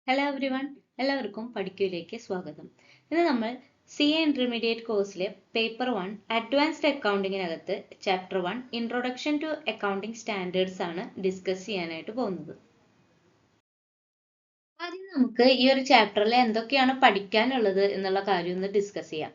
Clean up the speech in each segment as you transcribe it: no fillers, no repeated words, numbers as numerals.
Hello every one, എല്ലാവർക്കും പഠിക്കൂലേക്ക് സ്വാഗതം. ഇന്ന് നമ്മൾ സി എ ഇന്റർമീഡിയറ്റ് കോഴ്സിലെ പേപ്പർ 1 അഡ്വാൻസ്ഡ് അക്കൗണ്ടിങ്ങിനകത്ത് chapter 1 introduction to accounting standards ആണ് ഡിസ്കസ് ചെയ്യാനായിട്ട് പോകുന്നത്. ആദ്യം നമുക്ക് ഈ ഒരു ചാപ്റ്ററിൽ എന്തൊക്കെയാണ് പഠിക്കാനുള്ളത് എന്നുള്ള കാര്യം ഒന്ന് ഡിസ്കസ് ചെയ്യാം.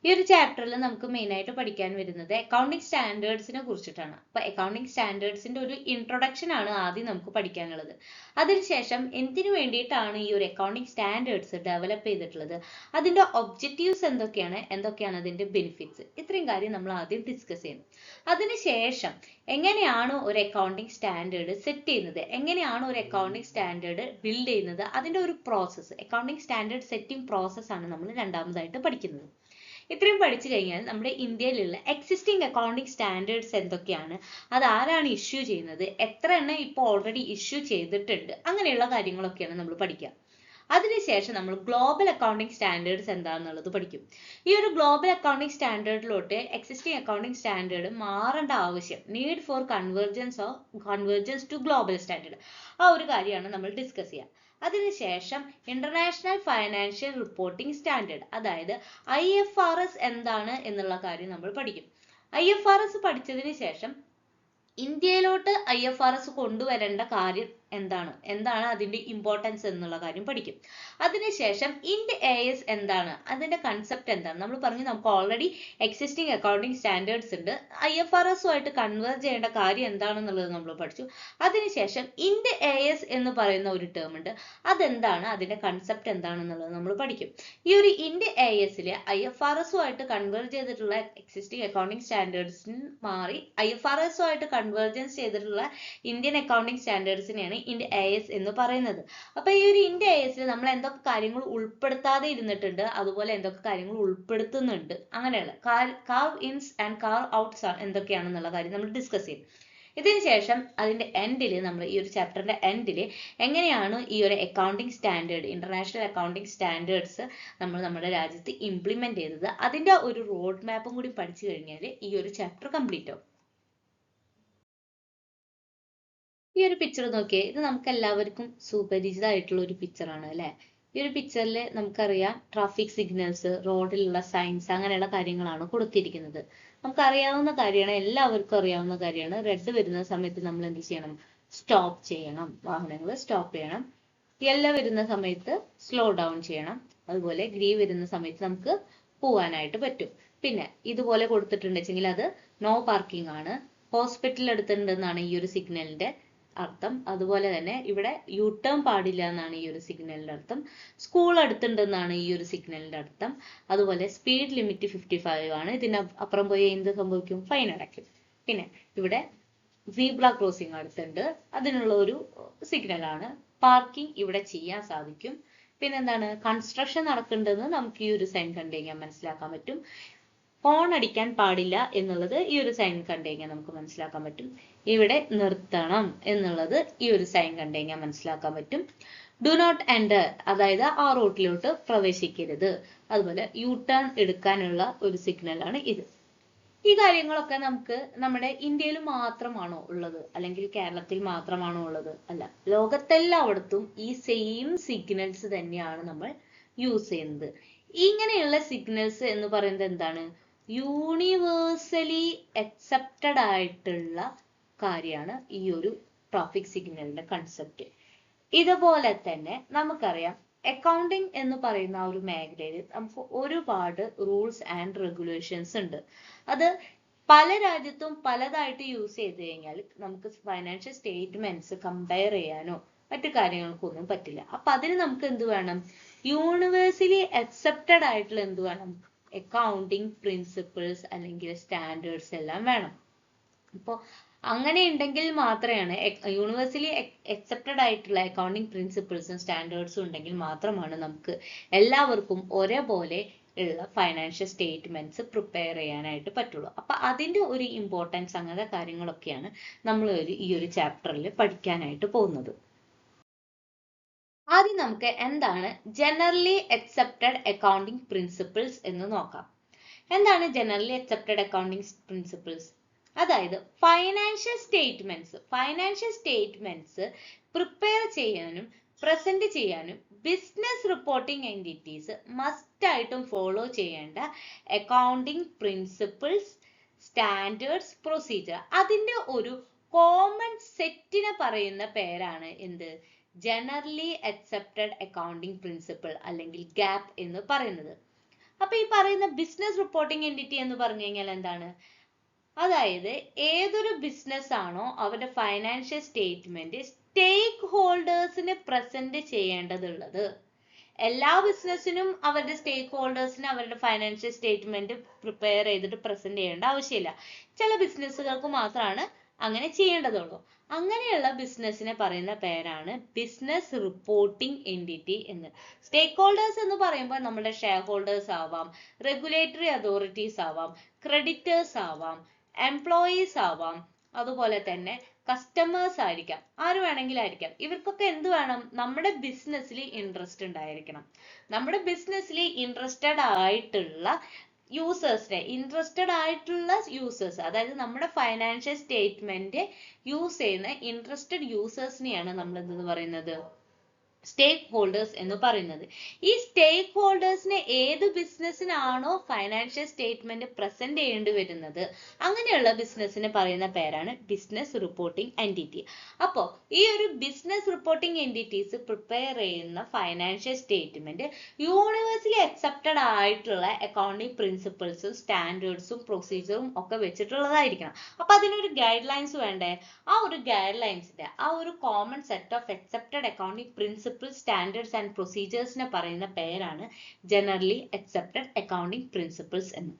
ഈ ഒരു ചാപ്റ്ററിൽ നമുക്ക് മെയിൻ ആയിട്ട് പഠിക്കാൻ വരുന്നത് അക്കൗണ്ടിങ് സ്റ്റാൻഡേർഡ്സിനെ കുറിച്ചിട്ടാണ്. അപ്പൊ അക്കൗണ്ടിങ് സ്റ്റാൻഡേർഡ്സിന്റെ ഒരു ഇൻട്രൊഡക്ഷൻ ആണ് ആദ്യം നമുക്ക് പഠിക്കാനുള്ളത്. അതിനുശേഷം എന്തിനു വേണ്ടിയിട്ടാണ് ഈ ഒരു അക്കൗണ്ടിങ് സ്റ്റാൻഡേർഡ്സ് ഡെവലപ്പ് ചെയ്തിട്ടുള്ളത്, അതിന്റെ ഒബ്ജക്റ്റീവ്സ് എന്തൊക്കെയാണ് അതിന്റെ ബെനിഫിറ്റ്സ്, ഇത്രയും കാര്യം നമ്മൾ ആദ്യം ഡിസ്കസ് ചെയ്യണം. അതിനുശേഷം എങ്ങനെയാണ് ഒരു അക്കൗണ്ടിങ് സ്റ്റാൻഡേർഡ് സെറ്റ് ചെയ്യുന്നത്, എങ്ങനെയാണ് ഒരു അക്കൗണ്ടിങ് സ്റ്റാൻഡേർഡ് ബിൽഡ് ചെയ്യുന്നത്, അതിന്റെ ഒരു process, accounting standard setting process ആണ് നമ്മൾ രണ്ടാമതായിട്ട് പഠിക്കുന്നത്. ഇത്രയും പഠിച്ചു കഴിഞ്ഞാൽ നമ്മുടെ ഇന്ത്യയിലുള്ള എക്സിസ്റ്റിംഗ് അക്കൗണ്ടിങ് സ്റ്റാൻഡേർഡ്സ് എന്തൊക്കെയാണ്, അത് ആരാണ് ഇഷ്യൂ ചെയ്യുന്നത്, എത്ര എണ്ണം ഇപ്പോൾ ഓൾറെഡി ഇഷ്യൂ ചെയ്തിട്ടുണ്ട്, അങ്ങനെയുള്ള കാര്യങ്ങളൊക്കെയാണ് നമ്മൾ പഠിക്കുക. അതിനുശേഷം നമ്മൾ ഗ്ലോബൽ അക്കൗണ്ടിങ് സ്റ്റാൻഡേർഡ്സ് എന്താണെന്നുള്ളത് പഠിക്കും. ഈ ഒരു ഗ്ലോബൽ അക്കൗണ്ടിങ് സ്റ്റാൻഡേർഡിലോട്ട് എക്സിസ്റ്റിംഗ് അക്കൗണ്ടിങ് സ്റ്റാൻഡേർഡ് മാറേണ്ട ആവശ്യം, need for convergence to global standard, ആ ഒരു കാര്യമാണ് നമ്മൾ ഡിസ്കസ് ചെയ്യുക. അതിനുശേഷം ഇന്റർനാഷണൽ ഫൈനാൻഷ്യൽ റിപ്പോർട്ടിംഗ് സ്റ്റാൻഡേർഡ്, അതായത് IFRS എന്താണ് എന്നുള്ള കാര്യം നമ്മൾ പഠിക്കും. IFRS പഠിച്ചതിന് ശേഷം ഇന്ത്യയിലോട്ട് IFRS കൊണ്ടുവരേണ്ട കാര്യം എന്താണ് അതിന്റെ ഇമ്പോർട്ടൻസ് എന്നുള്ള കാര്യം പഠിക്കും. അതിനുശേഷം ഇൻഡ് AS എന്താണ്, അതിന്റെ കൺസെപ്റ്റ് എന്താണ്. നമ്മൾ പറഞ്ഞു നമുക്ക് ഓൾറെഡി എക്സിസ്റ്റിംഗ് അക്കൗണ്ടിങ് സ്റ്റാൻഡേർഡ്സ് ഉണ്ട്, IFRSുമായിട്ട് കൺവേർജ് ചെയ്യേണ്ട കാര്യം എന്താണെന്നുള്ളത് നമ്മൾ പഠിച്ചു. അതിനുശേഷം ഇൻഡ് AS എന്ന് പറയുന്ന ഒരു ടേം ഉണ്ട്, അതെന്താണ്, അതിന്റെ കൺസെപ്റ്റ് എന്താണെന്നുള്ളത് നമ്മൾ പഠിക്കും. ഈ ഒരു ഇൻഡ് ASല് IFRSുമായിട്ട് കൺവേർജ് ചെയ്തിട്ടുള്ള എക്സിസ്റ്റിംഗ് അക്കൗണ്ടിങ് സ്റ്റാൻഡേർഡ്സിന് മാറി IFRSുമായിട്ട് കൺവേർജൻസ് ചെയ്തിട്ടുള്ള ഇന്ത്യൻ അക്കൗണ്ടിങ് സ്റ്റാൻഡേർഡ്സിനെയാണ് ഇൻഡ് AS എന്ന് പറയുന്നത്. അപ്പൊ ഈ ഒരു ഇൻഡ് ASൽ നമ്മൾ എന്തൊക്കെ കാര്യങ്ങൾ ഉൾപ്പെടുത്താതെ ഇരുന്നിട്ടുണ്ട്, അതുപോലെ എന്തൊക്കെ കാര്യങ്ങൾ ഉൾപ്പെടുത്തുന്നുണ്ട്, അങ്ങനെയുള്ള carve ins and carve outs എന്തൊക്കെയാണെന്നുള്ള കാര്യം നമ്മൾ ഡിസ്കസ് ചെയ്യും. ഇതിനുശേഷം അതിന്റെ എൻഡിൽ, നമ്മൾ ഈ ഒരു ചാപ്റ്ററിന്റെ എൻഡിൽ എങ്ങനെയാണ് ഈ ഒരു accounting standard, international accounting standards നമ്മൾ നമ്മുടെ രാജ്യത്ത് ഇംപ്ലിമെന്റ് ചെയ്തത്, അതിന്റെ ഒരു റോഡ് മാപ്പും കൂടി പഠിച്ചു കഴിഞ്ഞാൽ ഈ ഒരു ചാപ്റ്റർ കംപ്ലീറ്റ് ആവും. ഈ ഒരു പിക്ചർ നോക്കിയേ, ഇത് നമുക്ക് എല്ലാവർക്കും സുപരിചിതമായിട്ടുള്ള ഒരു പിക്ചറാണ് അല്ലെ. ഈ ഒരു പിക്ചറിൽ നമുക്കറിയാം ട്രാഫിക് സിഗ്നൽസ്, റോഡിലുള്ള സൈൻസ്, അങ്ങനെയുള്ള കാര്യങ്ങളാണ് കൊടുത്തിരിക്കുന്നത്. നമുക്കറിയാവുന്ന കാര്യമാണ്, എല്ലാവർക്കും അറിയാവുന്ന കാര്യമാണ്. റെഡ് വരുന്ന സമയത്ത് നമ്മൾ എന്ത് ചെയ്യണം, സ്റ്റോപ്പ് ചെയ്യണം, വാഹനങ്ങൾ സ്റ്റോപ്പ് ചെയ്യണം. യെല്ലോ വരുന്ന സമയത്ത് സ്ലോ ഡൗൺ ചെയ്യണം. അതുപോലെ ഗ്രീൻ വരുന്ന സമയത്ത് നമുക്ക് പോവാനായിട്ട് പറ്റും. പിന്നെ ഇതുപോലെ കൊടുത്തിട്ടുണ്ടെങ്കിൽ അത് നോ പാർക്കിംഗ് ആണ്. ഹോസ്പിറ്റൽ അടുത്തുണ്ടെന്നാണ് ഈ ഒരു സിഗ്നലിന്റെ അർത്ഥം. അതുപോലെ തന്നെ ഇവിടെ യു ടേൺ പാടില്ല എന്നാണ് ഈ ഒരു സിഗ്നലിന്റെ അർത്ഥം. സ്കൂൾ അടുത്തുണ്ടെന്നാണ് ഈ ഒരു സിഗ്നലിന്റെ അർത്ഥം. അതുപോലെ സ്പീഡ് ലിമിറ്റ് 55 ആണ്. ഇതിന് അപ്പുറം പോയി എന്ത് സംഭവിക്കും, ഫൈൻ അടയ്ക്കും. പിന്നെ ഇവിടെ സീബ്ര ക്രോസിംഗ് അടുത്തുണ്ട്, അതിനുള്ള ഒരു സിഗ്നലാണ്. പാർക്കിംഗ് ഇവിടെ ചെയ്യാൻ സാധിക്കും. പിന്നെന്താണ്, കൺസ്ട്രക്ഷൻ നടക്കുന്നുണ്ടെന്ന് നമുക്ക് ഈ ഒരു സൈൻ കണ്ടു കഴിഞ്ഞാൽ മനസ്സിലാക്കാൻ പറ്റും. ഹോൺ അടിക്കാൻ പാടില്ല എന്നുള്ളത് ഈ ഒരു സൈൻ കണ്ടു കഴിഞ്ഞാൽ നമുക്ക് മനസ്സിലാക്കാൻ പറ്റും. ഇവിടെ നിർത്തണം എന്നുള്ളത് ഈ ഒരു സൈൻ കണ്ടു കഴിഞ്ഞാൽ മനസ്സിലാക്കാൻ പറ്റും. ഡു നോട്ട് എൻ്റർ, അതായത് ആ റൂട്ടിലോട്ട് പ്രവേശിക്കരുത്. അതുപോലെ യു ടേൺ എടുക്കാനുള്ള ഒരു സിഗ്നലാണ് ഇത്. ഈ കാര്യങ്ങളൊക്കെ നമുക്ക് നമ്മുടെ ഇന്ത്യയിൽ മാത്രമാണോ ഉള്ളത്, അല്ലെങ്കിൽ കേരളത്തിൽ മാത്രമാണോ ഉള്ളത്? അല്ല, ലോകത്തെല്ലായിടത്തും ഈ സെയിം സിഗ്നൽസ് തന്നെയാണ് നമ്മൾ യൂസ് ചെയ്യുന്നത്. ഇങ്ങനെയുള്ള സിഗ്നൽസ് എന്ന് പറയുന്നത് എന്താണ്, യൂണിവേഴ്സലി അക്സെപ്റ്റഡ് ആയിട്ടുള്ള കാര്യമാണ് ഈ ഒരു ട്രാഫിക് സിഗ്നലിന്റെ കൺസെപ്റ്റ്. ഇതുപോലെ തന്നെ നമുക്കറിയാം അക്കൗണ്ടിങ് എന്ന് പറയുന്ന ഒരു മേഖലയിൽ നമുക്ക് ഒരുപാട് റൂൾസ് ആൻഡ് റെഗുലേഷൻസ് ഉണ്ട്. അത് പല രാജ്യത്തും പലതായിട്ട് യൂസ് ചെയ്ത് കഴിഞ്ഞാൽ നമുക്ക് ഫൈനാൻഷ്യൽ സ്റ്റേറ്റ്മെന്റ്സ് കമ്പയർ ചെയ്യാനോ മറ്റു കാര്യങ്ങൾക്കൊന്നും പറ്റില്ല. അപ്പൊ അതിന് നമുക്ക് എന്ത് വേണം, യൂണിവേഴ്സലി അക്സെപ്റ്റഡ് ആയിട്ടുള്ള എന്ത് വേണം, അക്കൗണ്ടിങ് പ്രിൻസിപ്പിൾസ് അല്ലെങ്കിൽ സ്റ്റാൻഡേർഡ്സ് എല്ലാം വേണം. അപ്പോൾ അങ്ങനെ ഉണ്ടെങ്കിൽ മാത്രമാണ്, യൂണിവേഴ്സലി അക്സെപ്റ്റഡ് ആയിട്ടുള്ള അക്കൗണ്ടിങ് പ്രിൻസിപ്പിൾസും സ്റ്റാൻഡേർഡ്സും ഉണ്ടെങ്കിൽ മാത്രമാണ് നമുക്ക് എല്ലാവർക്കും ഒരേപോലെ ഉള്ള ഫൈനാൻഷ്യൽ സ്റ്റേറ്റ്മെന്റ്സ് പ്രിപ്പയർ ചെയ്യാനായിട്ട് പറ്റുള്ളൂ. അപ്പൊ അതിന്റെ ഒരു ഇമ്പോർട്ടൻസ്, അങ്ങനത്തെ കാര്യങ്ങളൊക്കെയാണ് നമ്മൾ ഈ ഒരു ചാപ്റ്ററിൽ പഠിക്കാനായിട്ട് പോകുന്നത്. ആദ്യം നമുക്ക് എന്താണ് ജനറലി അക്സെപ്റ്റഡ് അക്കൗണ്ടിങ് പ്രിൻസിപ്പിൾസ് എന്ന് നോക്കാം. എന്താണ് ജനറലി അക്സെപ്റ്റഡ് അക്കൗണ്ടിങ് പ്രിൻസിപ്പിൾസ്? അതായത് ഫൈനാൻഷ്യൽ സ്റ്റേറ്റ്മെന്റ്സ് പ്രിപ്പയർ ചെയ്യാനും പ്രസന്റ് ചെയ്യാനും ബിസിനസ് റിപ്പോർട്ടിംഗ് എൻറ്റിറ്റീസ് മസ്റ്റ് ആയിട്ടും ഫോളോ ചെയ്യേണ്ട അക്കൗണ്ടിംഗ് പ്രിൻസിപ്പിൾസ്, സ്റ്റാൻഡേർഡ്സ്, പ്രൊസീജിയർ, അതിന്റെ ഒരു കോമൺ സെറ്റിനെ പറയുന്ന പേരാണ് എന്ത്? ജനറലി അക്സെപ്റ്റഡ് അക്കൗണ്ടിംഗ് പ്രിൻസിപ്പിൾ അല്ലെങ്കിൽ ഗാപ്പ് എന്ന് പറയുന്നത്. അപ്പൊ ഈ പറയുന്ന ബിസിനസ് റിപ്പോർട്ടിംഗ് എൻറ്റിറ്റി എന്ന് പറഞ്ഞു കഴിഞ്ഞാൽ എന്താണ്? അതായത് ഏതൊരു ബിസിനസ് ആണോ അവരുടെ ഫൈനാൻഷ്യൽ സ്റ്റേറ്റ്മെന്റ് സ്റ്റേക്ക് ഹോൾഡേഴ്സിന് പ്രസന്റ് ചെയ്യേണ്ടതുള്ളത്. എല്ലാ ബിസിനസ്സിനും അവരുടെ സ്റ്റേക്ക് ഹോൾഡേഴ്സിന് അവരുടെ ഫൈനാൻഷ്യൽ സ്റ്റേറ്റ്മെന്റ് പ്രിപ്പയർ ചെയ്തിട്ട് പ്രസന്റ് ചെയ്യേണ്ട ആവശ്യമില്ല. ചില ബിസിനസ്സുകൾക്ക് മാത്രമാണ് അങ്ങനെ ചെയ്യേണ്ടതുള്ളൂ. അങ്ങനെയുള്ള ബിസിനസ്സിനെ പറയുന്ന പേരാണ് ബിസിനസ് റിപ്പോർട്ടിംഗ് എൻറ്റിറ്റി എന്ന്. സ്റ്റേക്ക് ഹോൾഡേഴ്സ് എന്ന് പറയുമ്പോൾ നമ്മുടെ ഷെയർ ഹോൾഡേഴ്സ് ആവാം, റെഗുലേറ്ററി അതോറിറ്റീസ് ആവാം, ക്രെഡിറ്റേഴ്സ് ആവാം, എംപ്ലോയീസ് ആവാം, അതുപോലെ തന്നെ കസ്റ്റമേഴ്സ് ആയിരിക്കാം, ആര് വേണമെങ്കിലും ആയിരിക്കാം. ഇവർക്കൊക്കെ എന്ത് വേണം? നമ്മുടെ ബിസിനസ്സിൽ ഇൻട്രസ്റ്റ് ഉണ്ടായിരിക്കണം. നമ്മുടെ ബിസിനസ്സിൽ ഇൻട്രസ്റ്റഡ് ആയിട്ടുള്ള യൂസേഴ്സ്, അതായത് നമ്മുടെ ഫൈനാൻഷ്യൽ സ്റ്റേറ്റ്മെന്റ് യൂസ് ചെയ്യുന്ന ഇൻട്രസ്റ്റഡ് യൂസേഴ്സിനെയാണ് നമ്മൾ എന്തെന്ന് പറയുന്നത്? സ്റ്റേക്ക് ഹോൾഡേഴ്സ് എന്ന് പറയുന്നത്. ഈ സ്റ്റേക്ക് ഹോൾഡേഴ്സിനെ ഏത് ബിസിനസ്സിനാണോ ഫൈനാൻഷ്യൽ സ്റ്റേറ്റ്മെന്റ് പ്രസന്റ് ചെയ്യേണ്ടി വരുന്നത് അങ്ങനെയുള്ള ബിസിനസ്സിനെ പറയുന്ന പേരാണ് ബിസിനസ് റിപ്പോർട്ടിംഗ് എൻറ്റിറ്റി. അപ്പോൾ ഈ ഒരു ബിസിനസ് റിപ്പോർട്ടിംഗ് എൻറ്റിറ്റീസ് പ്രിപ്പയർ ചെയ്യുന്ന ഫൈനാൻഷ്യൽ സ്റ്റേറ്റ്മെന്റ് യൂണിവേഴ്സലി അക്സെപ്റ്റഡ് ആയിട്ടുള്ള അക്കൗണ്ടിംഗ് പ്രിൻസിപ്പിൾസും സ്റ്റാൻഡേർഡ്സും പ്രൊസീജിയറും ഒക്കെ വെച്ചിട്ടുള്ളതായിരിക്കണം. അപ്പൊ അതിനൊരു ഗൈഡ് ലൈൻസ് വേണ്ടേ? ആ ഒരു ഗൈഡ് ലൈൻസിന്റെ ആ ഒരു common set of accepted accounting principles, standards and പ്രൊസീജിയേഴ്സിനെ പറയുന്ന പേരാണ് ജനറലി അക്സെപ്റ്റഡ് അക്കൗണ്ടിംഗ് പ്രിൻസിപ്പിൾസ് എന്ന്.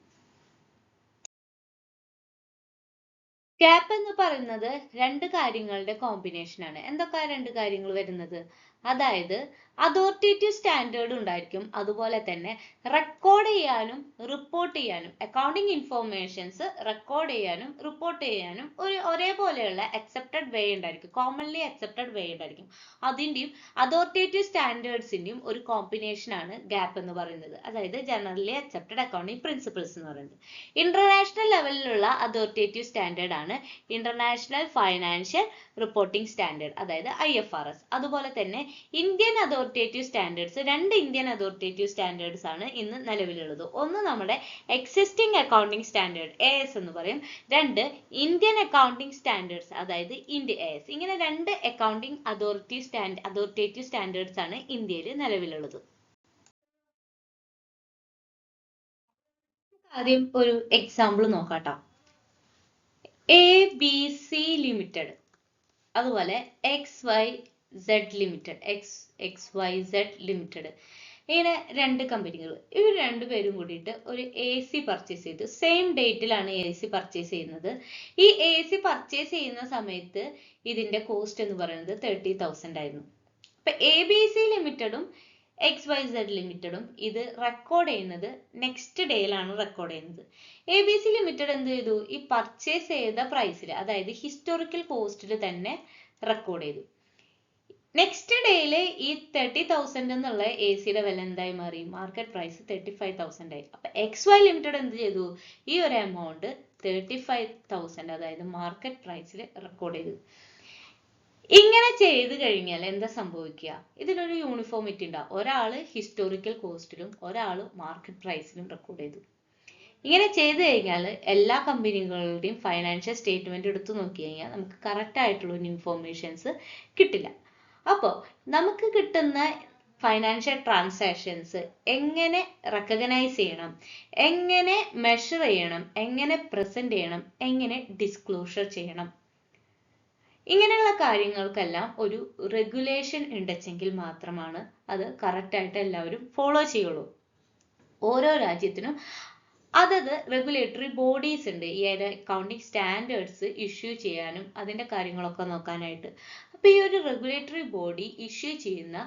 ഗാപ്പ് എന്ന് പറയുന്നത് രണ്ട് കാര്യങ്ങളുടെ കോമ്പിനേഷൻ ആണ്. എന്തൊക്കെയാ രണ്ട് കാര്യങ്ങൾ വരുന്നത്? അതായത് അതോറിറ്റേറ്റീവ് സ്റ്റാൻഡേർഡ് ഉണ്ടായിരിക്കും, അതുപോലെ തന്നെ റെക്കോർഡ് ചെയ്യാനും റിപ്പോർട്ട് ചെയ്യാനും അക്കൗണ്ടിങ് ഇൻഫോർമേഷൻസ് റെക്കോർഡ് ചെയ്യാനും റിപ്പോർട്ട് ചെയ്യാനും ഒരേപോലെയുള്ള അക്സെപ്റ്റഡ് വേ ഉണ്ടായിരിക്കും, കോമൺലി അക്സെപ്റ്റഡ് വേ ഉണ്ടായിരിക്കും. അതിൻ്റെയും അതോറിറ്റേറ്റീവ് സ്റ്റാൻഡേർഡ്സിന്റെയും ഒരു കോമ്പിനേഷൻ ആണ് ഗാപ്പ് എന്ന് പറയുന്നത്, അതായത് ജനറലി അക്സെപ്റ്റഡ് അക്കൗണ്ടിങ് പ്രിൻസിപ്പിൾസ് എന്ന് പറയുന്നത്. ഇന്റർനാഷണൽ ലെവലിലുള്ള അതോറിറ്റേറ്റീവ് സ്റ്റാൻഡേർഡ് ആണ് ഇന്റർനാഷണൽ ഫൈനാൻഷ്യൽ റിപ്പോർട്ടിംഗ് സ്റ്റാൻഡേർഡ്, അതായത് IFRS. അതുപോലെ തന്നെ ഇന്ത്യൻ അതോറിറ്റേറ്റീവ് സ്റ്റാൻഡേർഡ്സ്, രണ്ട് ഇന്ത്യൻ അതോറിറ്റേറ്റീവ് സ്റ്റാൻഡേർഡ്സ് ആണ് ഇന്ന് നിലവിലുള്ളത്. ഒന്ന് നമ്മുടെ എക്സിസ്റ്റിംഗ് അക്കൗണ്ടിംഗ് സ്റ്റാൻഡേർഡ് AS എന്ന് പറയും, രണ്ട് ഇന്ത്യൻ അക്കൗണ്ടിംഗ് സ്റ്റാൻഡേർഡ്സ് അതായത് ഇന്ത്യ AS. ഇങ്ങനെ രണ്ട് അക്കൗണ്ടിംഗ് അതോറിറ്റേറ്റീവ് സ്റ്റാൻഡേർഡ്സ് ആണ് ഇന്ത്യയിൽ നിലവിലുള്ളത്. ആദ്യം ഒരു എക്സാമ്പിൾ നോക്കാട്ടോ. ABC ലിമിറ്റഡ്, അതുപോലെ XYZ ലിമിറ്റഡ്, ഇങ്ങനെ രണ്ട് കമ്പനികൾ. ഇവർ രണ്ടുപേരും കൂടിയിട്ട് ഒരു AC പർച്ചേസ് ചെയ്തു. സെയിം ഡേറ്റിലാണ് AC പർച്ചേസ് ചെയ്യുന്നത്. ഈ AC പർച്ചേസ് ചെയ്യുന്ന സമയത്ത് ഇതിന്റെ കോസ്റ്റ് എന്ന് പറയുന്നത് 30,000 ആയിരുന്നു. അപ്പൊ ABC ലിമിറ്റഡും XYZ ലിമിറ്റഡും ഇത് റെക്കോർഡ് ചെയ്യുന്നത് നെക്സ്റ്റ് ഡേയിലാണ് റെക്കോർഡ് ചെയ്യുന്നത്. ABC ലിമിറ്റഡ് എന്ത് ചെയ്തു? ഈ പർച്ചേസ് ചെയ്ത പ്രൈസിൽ, അതായത് ഹിസ്റ്റോറിക്കൽ കോസ്റ്റിൽ തന്നെ റെക്കോർഡ് ചെയ്തു. നെക്സ്റ്റ് ഡേയില് ഈ 30,000 എന്നുള്ള ACയുടെ വില എന്തായി മാറി? മാർക്കറ്റ് പ്രൈസ് 35,000 ആയി. അപ്പൊ XY ലിമിറ്റഡ് എന്ത് ചെയ്തു? ഈ ഒരു എമൗണ്ട് 35,000 അതായത് മാർക്കറ്റ് പ്രൈസിൽ റെക്കോർഡ് ചെയ്തു. ഇങ്ങനെ ചെയ്ത് കഴിഞ്ഞാൽ എന്താ സംഭവിക്കുക? ഇതിനൊരു യൂണിഫോമിറ്റി ഉണ്ടാവും. ഒരാള് ഹിസ്റ്റോറിക്കൽ കോസ്റ്റിലും ഒരാള് മാർക്കറ്റ് പ്രൈസിലും റെക്കോർഡ് ചെയ്തു. ഇങ്ങനെ ചെയ്ത് കഴിഞ്ഞാൽ എല്ലാ കമ്പനികളുടെയും ഫൈനാൻഷ്യൽ സ്റ്റേറ്റ്മെന്റ് എടുത്തു നോക്കി കഴിഞ്ഞാൽ നമുക്ക് കറക്റ്റ് ആയിട്ടുള്ള ഇൻഫോർമേഷൻസ് കിട്ടില്ല. അപ്പോൾ നമുക്ക് കിട്ടുന്ന ഫൈനാൻഷ്യൽ ട്രാൻസാക്ഷൻസ് എങ്ങനെ റെക്കഗ്നൈസ് ചെയ്യണം, എങ്ങനെ മെഷർ ചെയ്യണം, എങ്ങനെ പ്രസന്റ് ചെയ്യണം, എങ്ങനെ ഡിസ്ക്ലോഷർ ചെയ്യണം, ഇങ്ങനെയുള്ള കാര്യങ്ങൾക്കെല്ലാം ഒരു റെഗുലേഷൻ ഉണ്ടെങ്കിൽ മാത്രമാണ് അത് കറക്റ്റ് ആയിട്ട് എല്ലാവരും ഫോളോ ചെയ്യുള്ളൂ. ഓരോ രാജ്യത്തിനും അതത് റെഗുലേറ്ററി ബോഡീസ് ഉണ്ട് ഈ അക്കൗണ്ടിങ് സ്റ്റാൻഡേർഡ്സ് ഇഷ്യൂ ചെയ്യാനും അതിന്റെ കാര്യങ്ങളൊക്കെ നോക്കാനായിട്ട്. അപ്പൊ ഈ ഒരു റെഗുലേറ്ററി ബോഡി ഇഷ്യൂ ചെയ്യുന്ന